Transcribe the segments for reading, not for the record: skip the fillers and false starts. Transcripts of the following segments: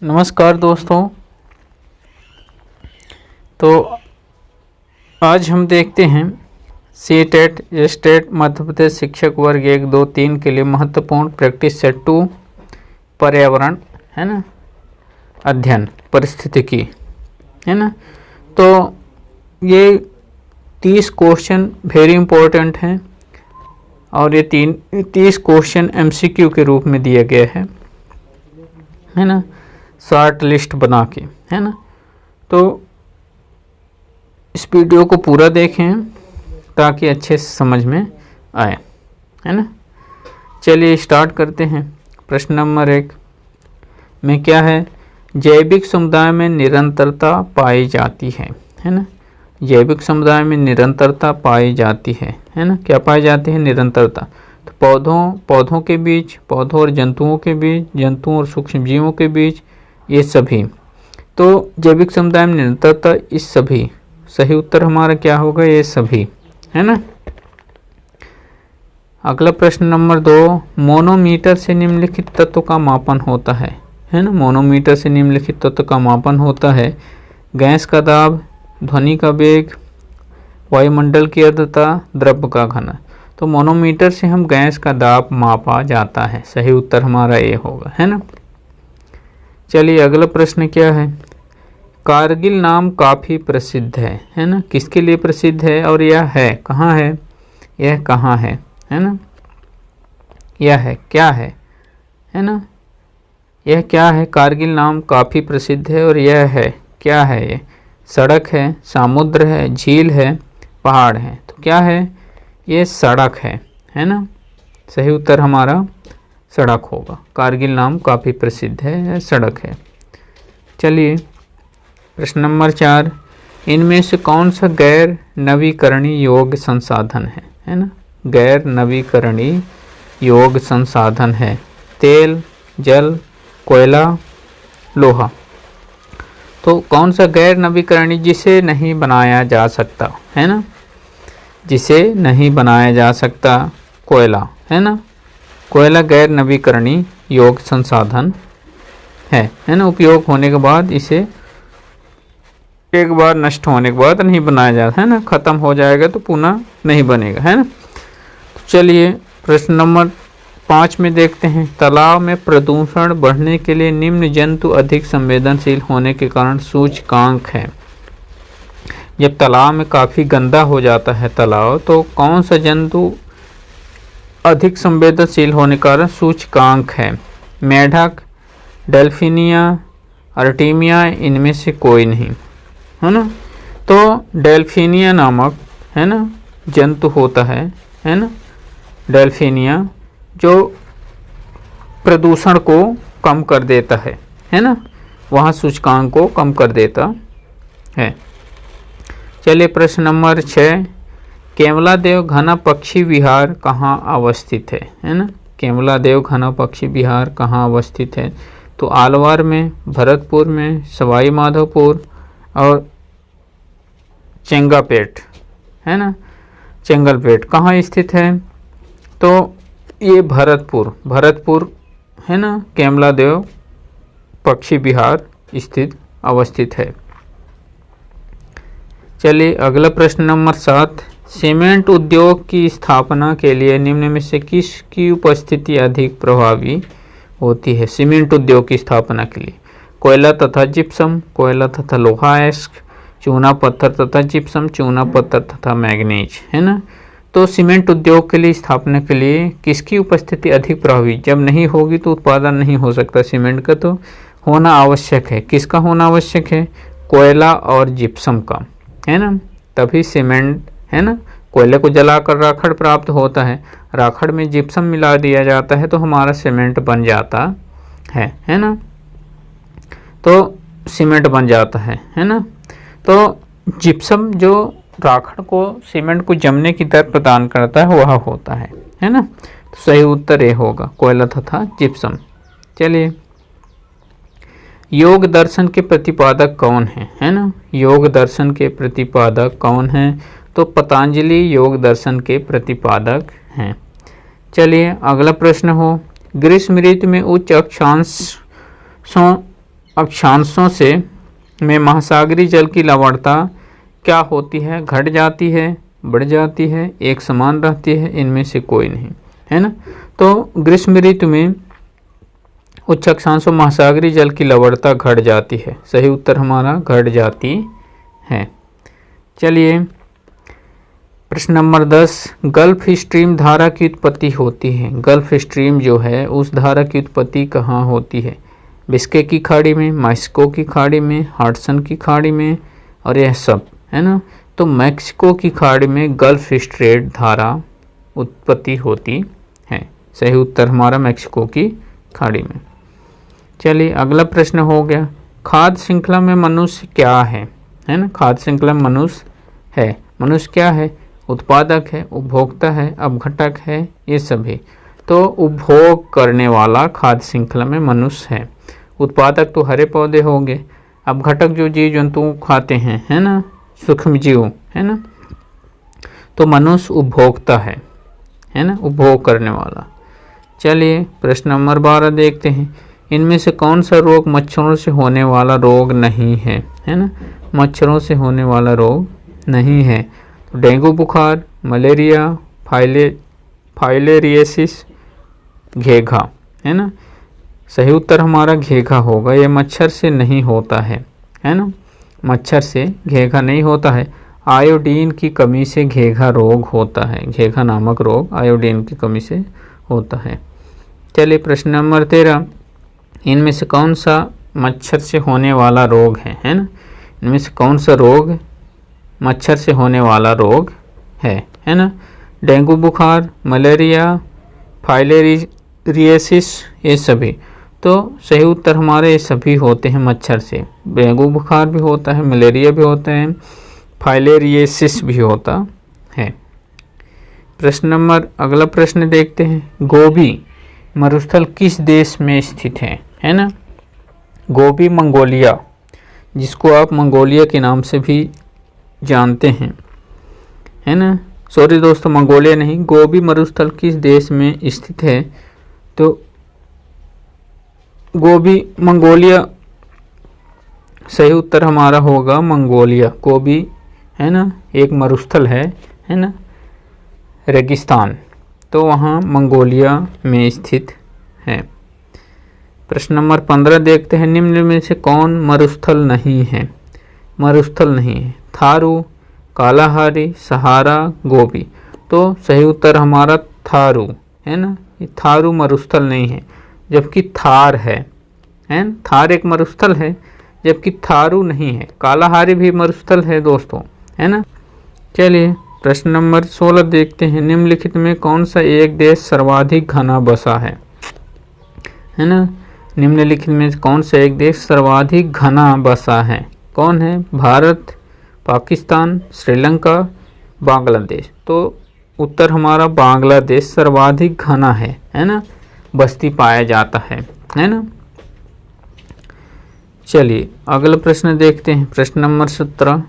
नमस्कार दोस्तों। तो आज हम देखते हैं सीटेट स्टेट मध्य प्रदेश शिक्षक वर्ग 1, 2, 3 के लिए महत्वपूर्ण प्रैक्टिस सेट 2 पर्यावरण है ना, अध्ययन परिस्थितिकी है ना। तो ये 30 क्वेश्चन वेरी इंपॉर्टेंट हैं और ये 30 क्वेश्चन MCQ के रूप में दिया गया है ना, शॉर्ट लिस्ट बना के है ना। तो इस वीडियो को पूरा देखें ताकि अच्छे से समझ में आए है ना। चलिए स्टार्ट करते हैं। प्रश्न नंबर 1 में क्या है? जैविक समुदाय में निरंतरता पाई जाती है ना। जैविक समुदाय में निरंतरता पाई जाती है ना। क्या पाई जाती है? निरंतरता। तो पौधों के बीच, पौधों और जंतुओं के बीच, जंतुओं और सूक्ष्म जीवों के बीच, ये सभी। तो जैविक समुदाय में निरंतरता, इस सभी। सही उत्तर हमारा क्या होगा? ये सभी है ना। अगला प्रश्न नंबर 2, मोनोमीटर से निम्नलिखित तत्व का मापन होता है ना। मोनोमीटर से निम्नलिखित तत्व का मापन होता है: गैस का दाब, ध्वनि का वेग, वायुमंडल की आर्द्रता, द्रव्य का घन। तो मोनोमीटर से हम गैस का दाब मापा जाता है। सही उत्तर हमारा ये होगा है ना। चलिए अगला प्रश्न क्या है? कारगिल नाम काफ़ी प्रसिद्ध है ना। किसके लिए प्रसिद्ध है और यह है कहाँ है? यह कहाँ है ना। यह है क्या है ना। यह क्या है? कारगिल नाम काफ़ी प्रसिद्ध है और यह है क्या है? ये सड़क है, समुद्र है, झील है, पहाड़ है। तो क्या है? ये सड़क है ना। सही उत्तर हमारा सड़क होगा। कारगिल नाम काफ़ी प्रसिद्ध है, सड़क है। चलिए प्रश्न नंबर 4, इनमें से कौन सा गैर नवीकरणीय योग्य संसाधन है ना। गैर नवीकरणीय योग्य संसाधन है: तेल, जल, कोयला, लोहा। तो कौन सा गैर नवीकरणीय, जिसे नहीं बनाया जा सकता है ना। जिसे नहीं बनाया जा सकता, कोयला है ना। कोयला गैर नवीकरणीय योग्य संसाधन है ना। उपयोग होने के बाद इसे एक बार नष्ट होने के बाद नहीं बनाया जाता है ना। खत्म हो जाएगा तो पुनः नहीं बनेगा है ना। तो चलिए प्रश्न नंबर 5 में देखते हैं। तालाब में प्रदूषण बढ़ने के लिए निम्न जंतु अधिक संवेदनशील होने के कारण सूचकांक है। जब तालाब में काफ़ी गंदा हो जाता है तालाब, तो कौन सा जंतु अधिक संवेदनशील होने के कारण सूचकांक है? मेढक, डेल्फिनिया, आर्टेमिया, इनमें से कोई नहीं है ना। तो डेल्फिनिया नामक है ना जंतु होता है ना। डेल्फिनिया जो प्रदूषण को कम कर देता है ना। वहाँ सूचकांक को कम कर देता है। चलिए प्रश्न नंबर 6, केवलादेव घना पक्षी विहार कहाँ अवस्थित है ना। केवलादेव घना पक्षी विहार कहाँ अवस्थित है? तो आलवार में, भरतपुर में, सवाई माधोपुर और चेंगापेट है ना। चेंगलपेट कहाँ स्थित है? तो ये भरतपुर है ना। केवलादेव पक्षी विहार स्थित अवस्थित है। चलिए अगला प्रश्न नंबर 7, सीमेंट उद्योग की स्थापना के लिए निम्न में से किसकी उपस्थिति अधिक प्रभावी होती है? सीमेंट उद्योग की स्थापना के लिए कोयला तथा जिप्सम, कोयला तथा लोहा अयस्क, चूना पत्थर तथा जिप्सम, चूना पत्थर तथा मैग्नीज है ना। तो सीमेंट उद्योग के लिए स्थापना के लिए किसकी उपस्थिति अधिक प्रभावी? जब नहीं होगी तो उत्पादन नहीं हो सकता सीमेंट का, तो होना आवश्यक है। किसका होना आवश्यक है? कोयला और जिप्सम का है ना। तभी सीमेंट है ना। कोयले को जलाकर राखड़ प्राप्त होता है, राखड़ में जिप्सम मिला दिया जाता है तो हमारा सीमेंट बन जाता है ना। तो सीमेंट बन जाता है ना। तो जिप्सम जो राखड़ को, सीमेंट को जमने की दर प्रदान करता है वह होता है ना। तो सही उत्तर ये होगा, कोयला तथा जिप्सम। चलिए योग दर्शन के प्रतिपादक कौन है ना। योग दर्शन के प्रतिपादक कौन है? तो पतंजलि योग दर्शन के प्रतिपादक हैं। चलिए अगला प्रश्न हो, ग्रीष्म ऋतु में उच्च अक्षांशों अक्षांशों से में महासागरीय जल की लवणता क्या होती है? घट जाती है, बढ़ जाती है, एक समान रहती है, इनमें से कोई नहीं, है ना। तो ग्रीष्म ऋतु में उच्च अक्षांशों महासागरीय जल की लवणता घट जाती है। सही उत्तर हमारा घट जाती है। चलिए प्रश्न नंबर 10, गल्फ स्ट्रीम धारा की उत्पत्ति होती है। गल्फ स्ट्रीम जो है उस धारा की उत्पत्ति कहाँ होती है? बिस्के की खाड़ी में, मैक्सिको की खाड़ी में, हडसन की खाड़ी में, और यह सब, है ना। तो मैक्सिको की खाड़ी में गल्फ स्ट्रेट धारा उत्पत्ति होती है। सही उत्तर हमारा मैक्सिको की खाड़ी में। चलिए अगला प्रश्न हो गया, खाद्य श्रृंखला में मनुष्य क्या है ना। खाद्य श्रृंखला में मनुष्य है। मनुष्य क्या है? उत्पादक है, उपभोक्ता है, अपघटक है, ये सभी। तो उपभोग करने वाला खाद्य श्रृंखला में मनुष्य है। उत्पादक तो हरे पौधे होंगे, अपघटक जो जीव जंतु खाते हैं, है ना, सूक्ष्म जीव, है ना। तो मनुष्य उपभोक्ता है ना, उपभोग करने वाला। चलिए प्रश्न नंबर 12 देखते हैं, इनमें से कौन सा रोग मच्छरों से होने वाला रोग नहीं है ना। मच्छरों से होने वाला रोग नहीं है। तो डेंगू बुखार, मलेरिया, फाइलेरियसिस, घेघा, है ना। सही उत्तर हमारा घेघा होगा। ये मच्छर से नहीं होता है ना। मच्छर से घेघा नहीं होता है। आयोडीन की कमी से घेघा रोग होता है। घेघा नामक रोग आयोडीन की कमी से होता है। चलिए प्रश्न नंबर 13, इनमें से कौन सा मच्छर से होने वाला रोग है ना। इनमें से कौन सा रोग मच्छर से होने वाला रोग है ना। डेंगू बुखार, मलेरिया, फाइलेरियसिस, ये सभी। तो सही उत्तर हमारे ये सभी होते हैं मच्छर से। डेंगू बुखार भी होता है, मलेरिया भी होता है, फाइलेरियसिस भी होता है। प्रश्न नंबर अगला प्रश्न देखते हैं, गोबी मरुस्थल किस देश में स्थित है ना। गोबी मंगोलिया, जिसको आप मंगोलिया के नाम से भी जानते हैं, है ना। सॉरी दोस्तों, मंगोलिया नहीं, गोबी मरुस्थल किस देश में स्थित है? तो गोबी मंगोलिया, सही उत्तर हमारा होगा मंगोलिया। गोबी, है ना, एक मरुस्थल है ना, रेगिस्तान। तो वहाँ मंगोलिया में स्थित है। प्रश्न नंबर 15 देखते हैं, निम्न में से कौन मरुस्थल नहीं है? मरुस्थल नहीं है। थारू, कालाहारी, सहारा, गोबी। तो सही उत्तर हमारा थारू, है ना। ये थारू मरुस्थल नहीं है, जबकि थार है ना। थार एक मरुस्थल है, जबकि थारू नहीं है। कालाहारी भी मरुस्थल है दोस्तों, है ना। चलिए प्रश्न नंबर 16 देखते हैं, निम्नलिखित में कौन सा एक देश सर्वाधिक घना बसा है ना। निम्नलिखित में कौन सा एक देश सर्वाधिक घना बसा है? कौन है? भारत, पाकिस्तान, श्रीलंका, बांग्लादेश। तो उत्तर हमारा बांग्लादेश सर्वाधिक घना है ना, बस्ती पाया जाता है ना। चलिए अगला प्रश्न देखते हैं, प्रश्न नंबर 17,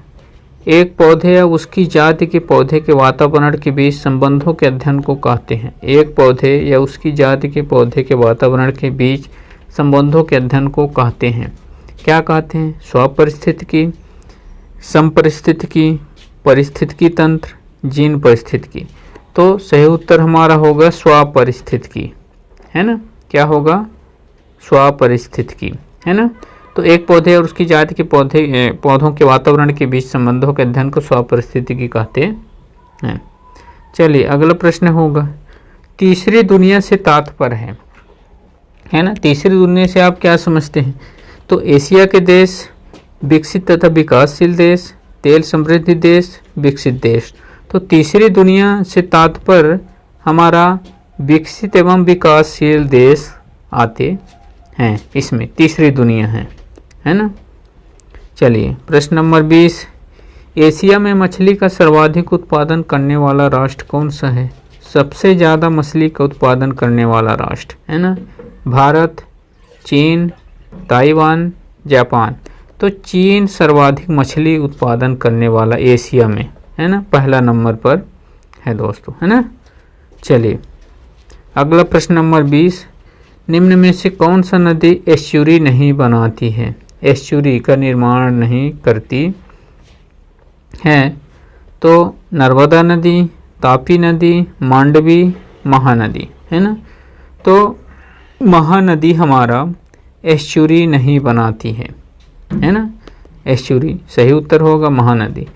एक पौधे या उसकी जाति के पौधे के वातावरण के बीच संबंधों के अध्ययन को कहते हैं। एक पौधे या उसकी जाति के पौधे के वातावरण के बीच संबंधों के अध्ययन को कहते हैं। क्या कहते हैं? स्वपरिस्थितिकी, समपरिस्थितिकी, पारिस्थितिकी तंत्र, जीन परिस्थितिकी। तो सही उत्तर हमारा होगा स्वपरिस्थितिकी, है ना। क्या होगा? स्वपरिस्थितिकी, है ना। तो एक पौधे और उसकी जाति के पौधों के वातावरण के बीच संबंधों के अध्ययन को स्वपरिस्थितिकी कहते हैं। चलिए अगला प्रश्न होगा, तीसरी दुनिया से तात्पर्य है ना। तीसरी दुनिया से आप क्या समझते हैं? तो एशिया के देश, विकसित तथा विकासशील देश, तेल समृद्ध देश, विकसित देश। तो तीसरी दुनिया से तात्पर्य हमारा विकसित एवं विकासशील देश आते हैं, इसमें तीसरी दुनिया है ना। चलिए प्रश्न नंबर 20, एशिया में मछली का सर्वाधिक उत्पादन करने वाला राष्ट्र कौन सा है? सबसे ज़्यादा मछली का उत्पादन करने वाला राष्ट्र, है ना। भारत, चीन, ताइवान, जापान। तो चीन सर्वाधिक मछली उत्पादन करने वाला एशिया में, है ना, पहला नंबर पर है दोस्तों, है ना। चलिए अगला प्रश्न नंबर 20, निम्न में से कौन सा नदी एस्चुरी नहीं बनाती है, एस्चुरी का निर्माण नहीं करती है? तो नर्मदा नदी, तापी नदी, मांडवी, महानदी, है ना। तो महानदी हमारा एस्चुरी नहीं बनाती है ना। एस्चुरी सही उत्तर होगा महानदी।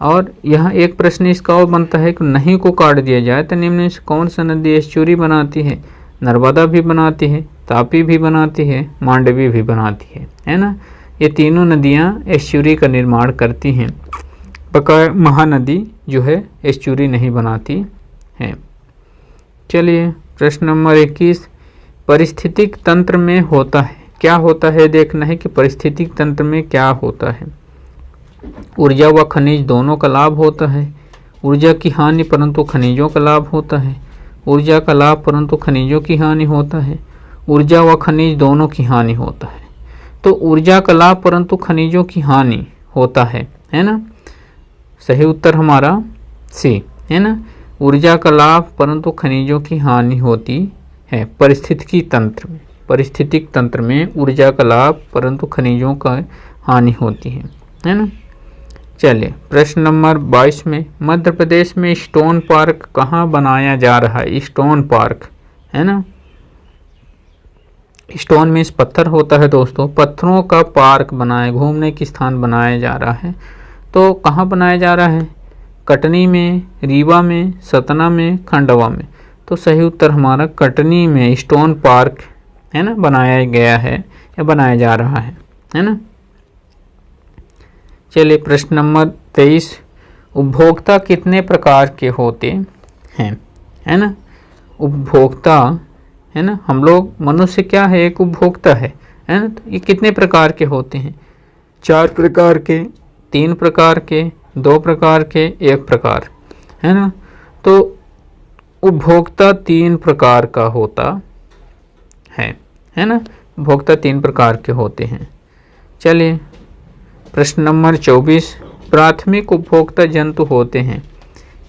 और यहाँ एक प्रश्न इसका और बनता है कि नहीं को काट दिया जाए तो निम्न में से कौन सा नदी एस्चुरी बनाती है? नर्मदा भी बनाती है, तापी भी बनाती है, मांडवी भी बनाती है ना। ये तीनों नदियाँ एस्चुरी का निर्माण करती हैं, बकाया महानदी जो है एस्चुरी नहीं बनाती है। चलिए प्रश्न नंबर 21, पारिस्थितिक तंत्र में होता है, क्या होता है देखना है कि पारिस्थितिक तंत्र में क्या होता है। ऊर्जा व खनिज दोनों का लाभ होता है, ऊर्जा की हानि परंतु खनिजों का लाभ होता है, ऊर्जा का लाभ परंतु खनिजों की हानि होता है, ऊर्जा व खनिज दोनों की हानि होता है। तो ऊर्जा का लाभ परंतु खनिजों की हानि होता है ना। सही उत्तर हमारा सी है ना। ऊर्जा का लाभ परंतु खनिजों की हानि होती है पारिस्थितिकी तंत्र में। पारिस्थितिक तंत्र में ऊर्जा का लाभ परंतु खनिजों का हानि होती है ना। चलिए प्रश्न नंबर 22 में, मध्य प्रदेश में स्टोन पार्क कहाँ बनाया जा रहा है? स्टोन पार्क है ना। स्टोन मीन्स पत्थर होता है दोस्तों, पत्थरों का पार्क बनाया, घूमने की स्थान बनाया जा रहा है। तो कहाँ बनाया जा रहा है? कटनी में, रीवा में, सतना में, खंडवा में। तो सही उत्तर हमारा कटनी में स्टोन पार्क है ना बनाया गया है या बनाया जा रहा है ना। चलिए प्रश्न नंबर 23, उपभोक्ता कितने प्रकार के होते हैं? है ना। उपभोक्ता है ना, हम लोग मनुष्य क्या है, एक उपभोक्ता है ना। तो ये कितने प्रकार के होते हैं? 4 प्रकार के, 3 प्रकार के, 2 प्रकार के, 1 प्रकार, है ना। तो उपभोक्ता 3 प्रकार का होता है ना। उपभोक्ता 3 प्रकार के होते हैं। चलिए प्रश्न नंबर 24, प्राथमिक उपभोक्ता जंतु होते हैं,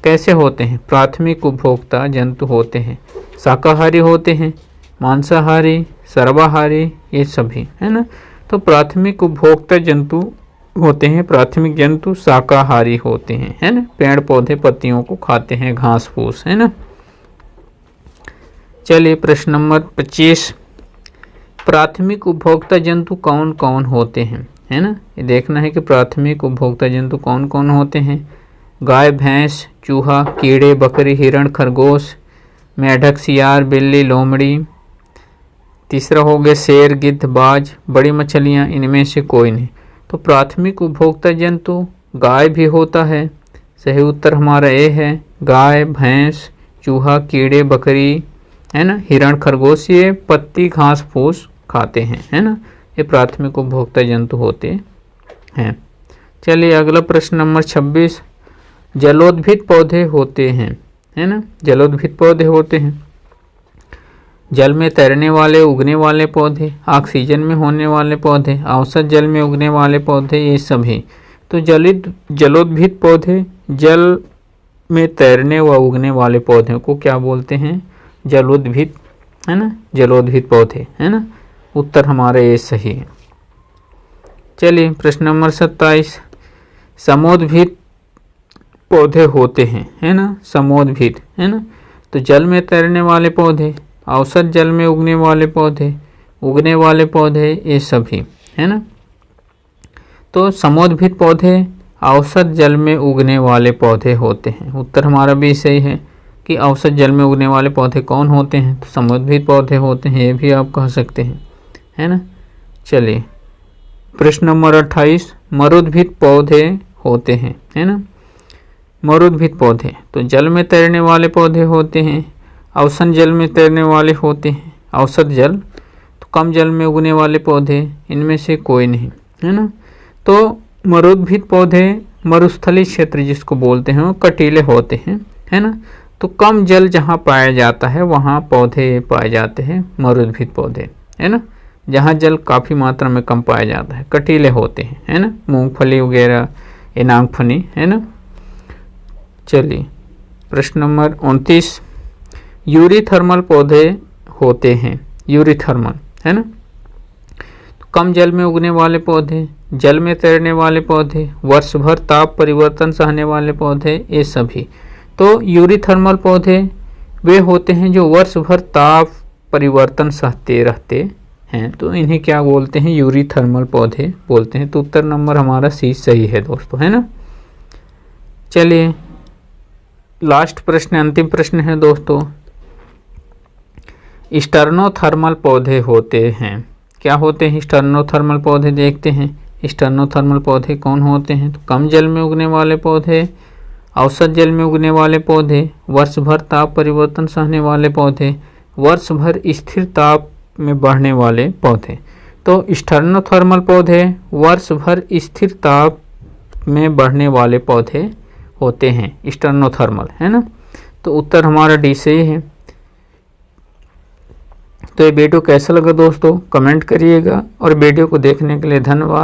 कैसे होते हैं? प्राथमिक उपभोक्ता जंतु होते हैं, शाकाहारी होते हैं, मांसाहारी, सर्वाहारी, ये सभी है ना। तो प्राथमिक उपभोक्ता जंतु होते हैं, प्राथमिक जंतु शाकाहारी होते हैं, है ना। पेड़ पौधे पत्तियों को खाते हैं, घास फूस, है ना। चलिए प्रश्न नंबर 25, प्राथमिक उपभोक्ता जंतु कौन कौन होते हैं? है ना। ये देखना है कि प्राथमिक उपभोक्ता जंतु कौन कौन होते हैं। गाय, भैंस, चूहा, कीड़े, बकरी, हिरण, खरगोश, मेढक, सियार, बिल्ली, लोमड़ी। तीसरा हो गया शेर, गिद्ध, बाज, बड़ी मछलियाँ, इनमें से कोई नहीं। तो प्राथमिक उपभोक्ता जंतु गाय भी होता है, सही उत्तर हमारा ए है। गाय, भैंस, चूहा, कीड़े, बकरी, है ना, हिरण, खरगोश, ये पत्ती घास फूस खाते हैं, है ना। ये प्राथमिक उपभोक्ता जंतु होते हैं। चलिए अगला प्रश्न नंबर 26, जलोद्भिद पौधे होते हैं, है ना। जलोद्भिद पौधे होते हैं, जल में तैरने वाले, उगने वाले पौधे, ऑक्सीजन में होने वाले पौधे, औसत जल में उगने वाले पौधे, ये सभी। तो जलोद्भिद पौधे जल में तैरने व उगने वाले पौधे को क्या बोलते हैं? जलोद्भिद, है ना। जलोद्भिद पौधे, है ना। उत्तर हमारा ये सही है। चलिए प्रश्न नंबर 27, समोद्भिद पौधे होते हैं, है ना। समोद्भिद, है ना। तो जल में तैरने वाले पौधे, औसत जल में उगने वाले पौधे, उगने वाले पौधे, ये सभी, है ना। तो समोद्भिद पौधे औसत जल में उगने वाले पौधे होते हैं। उत्तर हमारा भी सही है कि औसत जल में उगने वाले पौधे कौन होते हैं? तो समोद्भिद पौधे होते हैं, ये भी आप कह सकते हैं, है ना। चलिए प्रश्न नंबर 28, मरुद्भिद पौधे होते हैं, है ना। मरुद्भिद पौधे तो जल में तैरने वाले पौधे होते हैं, औसत जल में तैरने वाले होते हैं, औसत जल तो कम जल में उगने वाले पौधे, इनमें से कोई नहीं, है ना। तो मरुद्भिद पौधे मरुस्थलीय क्षेत्र जिसको बोलते हैं वो कटीले होते हैं, है ना। तो कम जल जहाँ पाया जाता है वहाँ पौधे पाए जाते हैं, मरुद्भिद पौधे, है ना। जहाँ जल काफ़ी मात्रा में कम पाया जाता है कटीले होते हैं, है ना। मूंगफली वगैरह, ये नागफनी, है ना। चलिए प्रश्न नंबर 29, यूरीथर्मल पौधे होते हैं, यूरिथर्मल, है ना। तो कम जल में उगने वाले पौधे, जल में तैरने वाले पौधे, वर्ष भर ताप परिवर्तन सहने वाले पौधे, ये सभी। तो यूरिथर्मल पौधे वे होते हैं जो वर्ष भर ताप परिवर्तन सहते रहते हैं, तो इन्हें क्या बोलते हैं, यूरिथर्मल पौधे बोलते हैं। तो उत्तर नंबर हमारा सी सही है दोस्तों, है ना। चलिए लास्ट प्रश्न, अंतिम प्रश्न है दोस्तों, स्टर्नोथर्मल पौधे होते हैं, क्या होते हैं स्टर्नोथर्मल पौधे, देखते हैं स्टर्नोथर्मल पौधे कौन होते हैं। तो कम जल में उगने वाले पौधे, औसत जल में उगने वाले पौधे, वर्ष भर ताप परिवर्तन सहने वाले पौधे, वर्ष भर स्थिर ताप में बढ़ने वाले पौधे। तो स्टर्नोथर्मल पौधे वर्ष भर स्थिर ताप में बढ़ने वाले पौधे होते हैं, स्टर्नोथर्मल, है ना। तो उत्तर हमारा डी से ही है। तो ये वीडियो कैसा लगा दोस्तों कमेंट करिएगा, और वीडियो को देखने के लिए धन्यवाद।